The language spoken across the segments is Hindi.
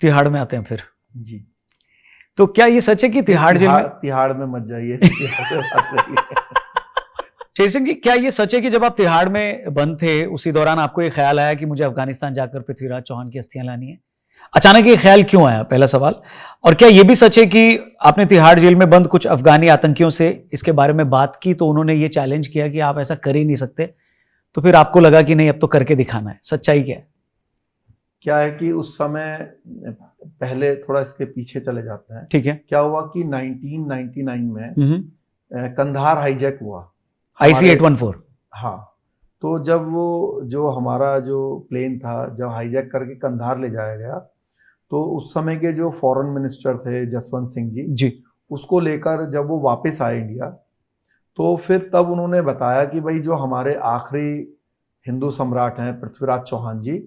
तिहाड़ में आते हैं फिर। जी। तो क्या ये सच है कि तिहाड़ जेल में, तिहाड़ में मत जाइए, तिहाड़ में बात रही है। शेर सिंह जी, क्या ये सच है कि जब आप तिहाड़ में बंद थे उसी दौरान आपको ये ख्याल आया कि मुझे अफगानिस्तान जाकर पृथ्वीराज चौहान की अस्थियां लानी है? अचानक ये ख्याल क्यों आया, पहला सवाल। और क्या ये भी सच है कि आपने तिहाड़ जेल में बंद कुछ अफगानी आतंकियों से इसके बारे में बात की तो उन्होंने ये चैलेंज किया कि आप ऐसा कर ही नहीं सकते, तो फिर आपको लगा कि नहीं अब तो करके दिखाना है? सच्चाई क्या है? क्या है कि उस समय, पहले थोड़ा इसके पीछे चले जाते हैं। ठीक है। क्या हुआ कि 1999 में कंधार हाईजैक हुआ, IC 814। हाँ। तो जब वो जो हमारा जो प्लेन था जब हाईजैक करके कंधार ले जाया गया, तो उस समय के जो फॉरेन मिनिस्टर थे जसवंत सिंह जी, उसको लेकर जब वो वापस आए इंडिया, तो फिर तब उन्होंने बताया कि भाई जो हमारे आखिरी हिंदू सम्राट हैं पृथ्वीराज चौहान जी,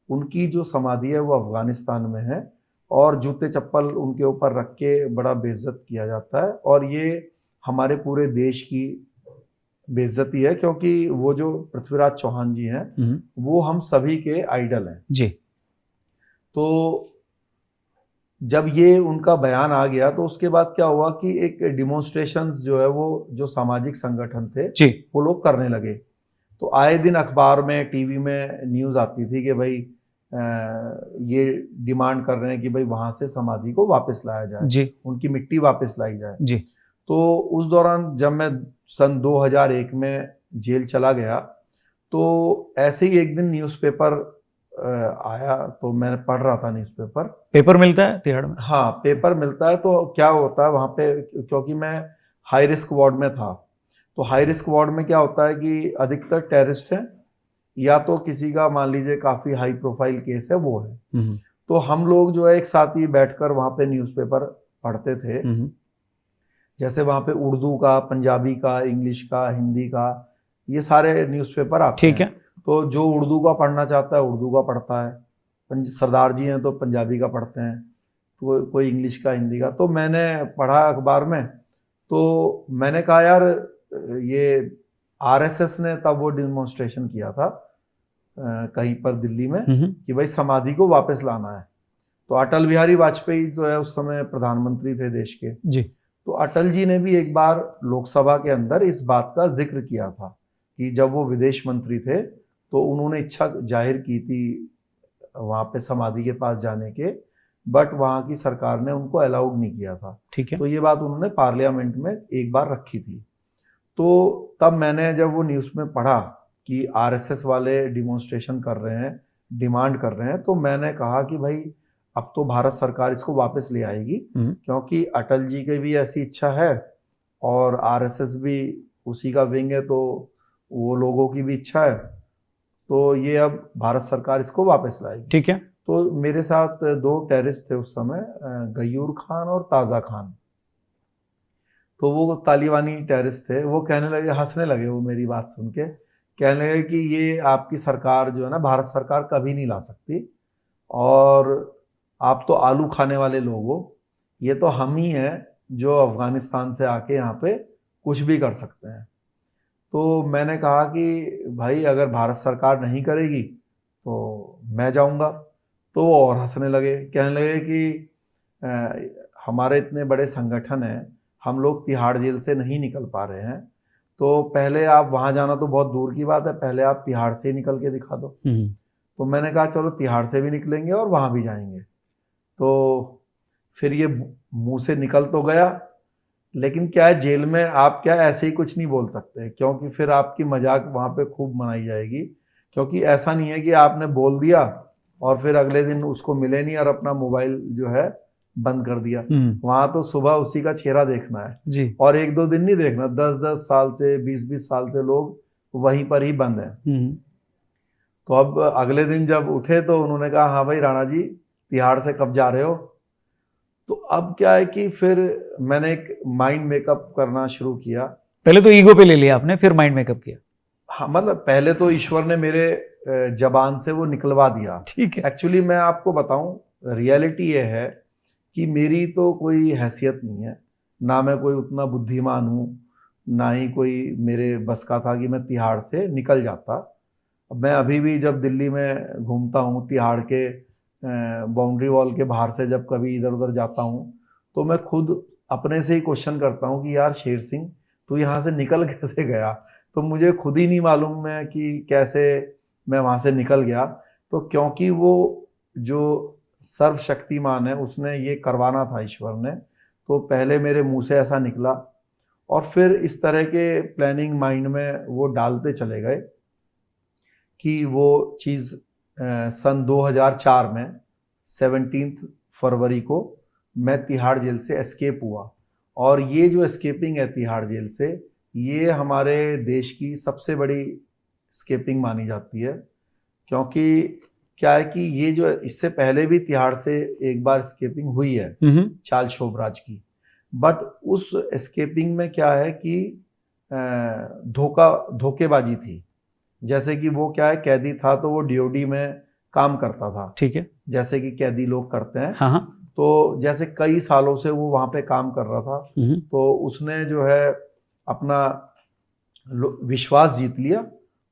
उनकी जो समाधि है वो अफगानिस्तान में है और जूते चप्पल उनके ऊपर रख के बड़ा बेइज्जत किया जाता है, और ये हमारे पूरे देश की बेइज्जती है, क्योंकि वो जो पृथ्वीराज चौहान जी हैं वो हम सभी के आइडल हैं जी। तो जब ये उनका बयान आ गया तो उसके बाद क्या हुआ कि एक डिमॉन्स्ट्रेशंस जो है वो जो सामाजिक संगठन थे जी। वो लोग करने लगे। तो आए दिन अखबार में टीवी में न्यूज़ आती थी कि भाई ये डिमांड कर रहे हैं कि भाई वहाँ से समाधि को वापस लाया जाए जी। उनकी मिट्टी वापस लाई जाए जी। तो उस दौरान जब मैं सन 2001 में जेल चला गया तो ऐसे ही एक दिन न्यूज़पेपर आया, तो मैं पढ़ रहा था न्यूज़पेपर। पेपर मिलता है तिहाड़ में? हाँ, पेपर मिलता है। तो क्या होता है वहाँ पे, क्योंकि मैं हाई रिस्क वार्ड में था, तो हाई रिस्क वार्ड में क्या होता है कि अधिकतर टेररिस्ट हैं या तो किसी का मान लीजिए काफ़ी हाई प्रोफाइल केस है वो है। तो हम लोग जो है एक साथ ही बैठकर वहाँ पे न्यूज़पेपर पढ़ते थे। जैसे वहाँ पे उर्दू का, पंजाबी का, इंग्लिश का, हिंदी का, ये सारे न्यूज़पेपर आते हैं। ठीक है। तो जो उर्दू का पढ़ना चाहता है उर्दू का पढ़ता है, सरदार जी हैं तो पंजाबी का पढ़ते हैं, तो कोई इंग्लिश का, हिंदी का। तो मैंने पढ़ा अखबार में, तो मैंने कहा यार ये आरएसएस ने तब वो डिमॉन्स्ट्रेशन किया था कहीं पर दिल्ली में कि भाई समाधि को वापस लाना है। तो अटल बिहारी वाजपेयी जो है उस समय प्रधानमंत्री थे देश के जी। तो अटल जी ने भी एक बार लोकसभा के अंदर इस बात का जिक्र किया था कि जब वो विदेश मंत्री थे तो उन्होंने इच्छा जाहिर की थी वहाँ पे समाधि के पास जाने के, बट वहाँ की सरकार ने उनको अलाउड नहीं किया था। ठीक है। तो ये बात उन्होंने पार्लियामेंट में एक बार रखी थी। तो तब मैंने जब वो न्यूज़ में पढ़ा कि आरएसएस वाले डिमॉन्स्ट्रेशन कर रहे हैं, डिमांड कर रहे हैं, तो मैंने कहा कि भाई अब तो भारत सरकार इसको वापस ले आएगी, क्योंकि अटल जी की भी ऐसी इच्छा है और आरएसएस भी उसी का विंग है, तो वो लोगों की भी इच्छा है, तो ये अब भारत सरकार इसको वापस लाएगी। ठीक है। तो मेरे साथ दो टेररिस्ट थे उस समय, गयूर खान और ताज़ा खान। तो वो तालिबानी टेररिस्ट थे, वो कहने लगे, हंसने लगे वो मेरी बात सुन के, कहने लगे कि ये आपकी सरकार जो है ना, भारत सरकार कभी नहीं ला सकती, और आप तो आलू खाने वाले लोग हो, ये तो हम ही हैं जो अफगानिस्तान से आके यहाँ पे कुछ भी कर सकते हैं। तो मैंने कहा कि भाई अगर भारत सरकार नहीं करेगी तो मैं जाऊँगा। तो वो और हंसने लगे, कहने लगे कि हमारे इतने बड़े संगठन हैं, हम लोग तिहाड़ जेल से नहीं निकल पा रहे हैं, तो पहले आप वहाँ जाना तो बहुत दूर की बात है, पहले आप तिहाड़ से ही निकल के दिखा दो। तो मैंने कहा चलो तिहाड़ से भी निकलेंगे और वहाँ भी जाएंगे। तो फिर ये मुंह से निकल तो गया, लेकिन क्या है जेल में आप क्या ऐसे ही कुछ नहीं बोल सकते, क्योंकि फिर आपकी मजाक वहाँ पे खूब मनाई जाएगी, क्योंकि ऐसा नहीं है कि आपने बोल दिया और फिर अगले दिन उसको मिले नहीं और अपना मोबाइल जो है बंद कर दिया। वहाँ तो सुबह उसी का चेहरा देखना है जी। और एक दो दिन नहीं देखना, 10-10 साल से, 20-20 साल से लोग वहीं पर ही बंद हैं। तो अब अगले दिन जब उठे तो उन्होंने कहा हाँ भाई राणा जी तिहाड़ से कब जा रहे हो। तो अब क्या है कि फिर मैंने एक माइंड मेकअप करना शुरू किया। पहले तो ईगो पे ले लिया आपने, फिर माइंड मेकअप किया? हाँ, मतलब पहले तो ईश्वर ने मेरे जबान से वो निकलवा दिया। ठीक है। एक्चुअली मैं आपको बताऊं, रियलिटी ये है कि मेरी तो कोई हैसियत नहीं है, ना मैं कोई उतना बुद्धिमान हूँ, ना ही कोई मेरे बस का था कि मैं तिहाड़ से निकल जाता। मैं अभी भी जब दिल्ली में घूमता हूँ तिहाड़ के बाउंड्री वॉल के बाहर से जब कभी इधर उधर जाता हूँ तो मैं खुद अपने से ही क्वेश्चन करता हूँ कि यार शेर सिंह तू यहाँ से निकल कैसे गया। तो मुझे खुद ही नहीं मालूम है कि कैसे मैं वहाँ से निकल गया। तो क्योंकि वो जो सर्वशक्तिमान है उसने ये करवाना था ईश्वर ने, तो पहले मेरे मुंह से ऐसा निकला और फिर इस तरह के प्लानिंग माइंड में वो डालते चले गए कि वो चीज़ सन 2004 में 17 फरवरी को मैं तिहाड़ जेल से एस्केप हुआ। और ये जो एस्केपिंग है तिहाड़ जेल से, ये हमारे देश की सबसे बड़ी एस्केपिंग मानी जाती है। क्योंकि क्या है कि ये जो इससे पहले भी तिहाड़ से एक बार एस्केपिंग हुई है चार्ल्स शोभराज की, बट उस एस्केपिंग में क्या है कि धोखेबाजी थी। जैसे कि वो क्या है, कैदी था तो वो डीओडी में काम करता था, ठीक है, जैसे कि कैदी लोग करते हैं। हाँ हाँ, तो जैसे कई सालों से वो वहाँ पे काम कर रहा था, तो उसने जो है अपना विश्वास जीत लिया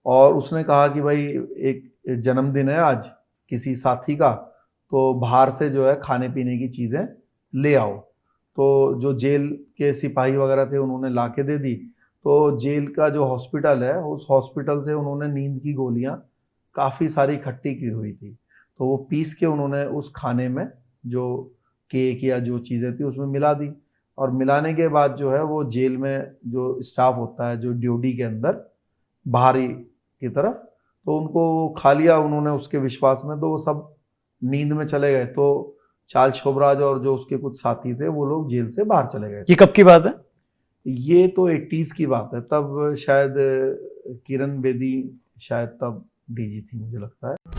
और उसने कहा कि भाई एक जन्मदिन है आज किसी साथी का, तो बाहर से जो है खाने पीने की चीज़ें ले आओ। तो जो जेल के सिपाही वगैरह थे उन्होंने ला के दे दी। तो जेल का जो हॉस्पिटल है उस हॉस्पिटल से उन्होंने नींद की गोलियां काफ़ी सारी इकट्ठी की हुई थी, तो वो पीस के उन्होंने उस खाने में जो केक या जो चीज़ें थी उसमें मिला दी। और मिलाने के बाद जो है वो जेल में जो स्टाफ होता है जो ड्यूटी के अंदर बाहरी की तरफ, तो उनको खा लिया उन्होंने उसके विश्वास में, तो वो सब नींद में चले गए। तो चार्ल्स शोभराज और जो उसके कुछ साथी थे वो लोग जेल से बाहर चले गए। ये कब की बात है? ये तो 80s की बात है, तब शायद किरण बेदी शायद तब डीजी थी मुझे लगता है।